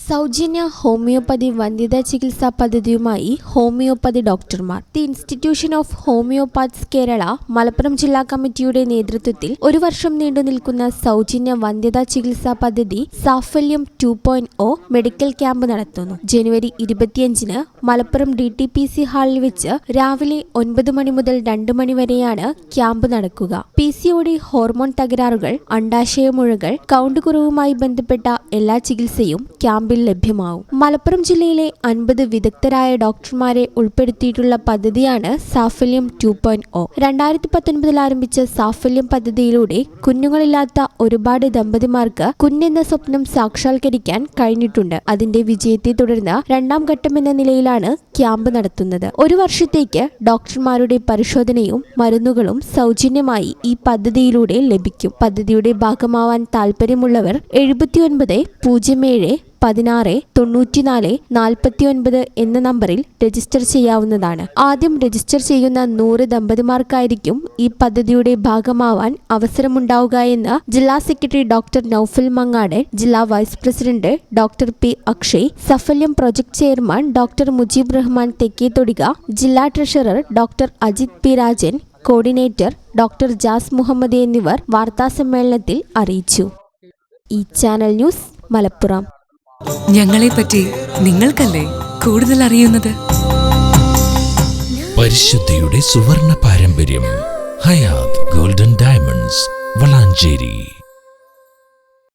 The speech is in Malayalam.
സൗജന്യ ഹോമിയോപ്പതി വന്ധ്യതാ ചികിത്സാ പദ്ധതിയുമായി ഹോമിയോപ്പതി ഡോക്ടർമാർ. The institution of homoeopaths Kerala Malappuram ജില്ലാ കമ്മിറ്റിയുടെ നേതൃത്വത്തിൽ ഒരു വർഷം നീണ്ടുനിൽക്കുന്ന സൗജന്യ വന്ധ്യതാ ചികിത്സാ പദ്ധതി സാഫല്യം 2.0 മെഡിക്കൽ ക്യാമ്പ് നടത്തുന്നു. ജനുവരി 25-ന് മലപ്പുറം DTPC ഹാളിൽ വെച്ച് രാവിലെ 9 മണി മുതൽ 2 മണി വരെയാണ് ക്യാമ്പ് നടക്കുക. PCOD, ഹോർമോൺ തകരാറുകൾ, അണ്ഡാശയമുഴകൾ, കൗണ്ട് കുറവുമായി ബന്ധപ്പെട്ട എല്ലാ ചികിത്സയും ക്യാമ്പിൽ ലഭ്യമാവും. മലപ്പുറം ജില്ലയിലെ 50 വിദഗ്ധരായ ഡോക്ടർമാരെ ഉൾപ്പെടുത്തിയിട്ടുള്ള പദ്ധതിയാണ് സാഫല്യം 2.0. 2019 ആരംഭിച്ച സാഫല്യം പദ്ധതിയിലൂടെ കുഞ്ഞുങ്ങളില്ലാത്ത ഒരുപാട് ദമ്പതിമാർക്ക് കുഞ്ഞെന്ന സ്വപ്നം സാക്ഷാത്കരിക്കാൻ കഴിഞ്ഞിട്ടുണ്ട്. അതിന്റെ വിജയത്തെ തുടർന്ന് രണ്ടാം ഘട്ടമെന്ന നിലയിലാണ് ക്യാമ്പ് നടത്തുന്നത്. ഒരു വർഷത്തേക്ക് ഡോക്ടർമാരുടെ പരിശോധനയും മരുന്നുകളും സൗജന്യമായി ഈ പദ്ധതിയിലൂടെ ലഭിക്കും. പദ്ധതിയുടെ ഭാഗമാവാൻ താൽപര്യമുള്ളവർ 7907169449 എന്ന നമ്പറിൽ രജിസ്റ്റർ ചെയ്യാവുന്നതാണ്. ആദ്യം രജിസ്റ്റർ ചെയ്യുന്ന 100 ദമ്പതിമാർക്കായിരിക്കും ഈ പദ്ധതിയുടെ ഭാഗമാവാൻ അവസരമുണ്ടാവുക എന്ന് ജില്ലാ സെക്രട്ടറി ഡോക്ടർ നൌഫൽ മങ്ങാട്, ജില്ലാ vice president doctor P. Akshay, Safalyam project chairman doctor Mujeeb Rahman Thekkethodika, ജില്ലാ treasurer doctor Ajith P. Rajan, coordinator doctor Jas Muhammad എന്നിവർ വാർത്താസമ്മേളനത്തിൽ അറിയിച്ചു. ഈ ചാനൽ ന്യൂസ്, മലപ്പുറം. ഞങ്ങളെപ്പറ്റി നിങ്ങൾക്കല്ലേ കൂടുതൽ അറിയുന്നത്? പരിശുദ്ധിയുടെ സുവർണ പാരമ്പര്യം. Hayath golden diamonds, Valanchery.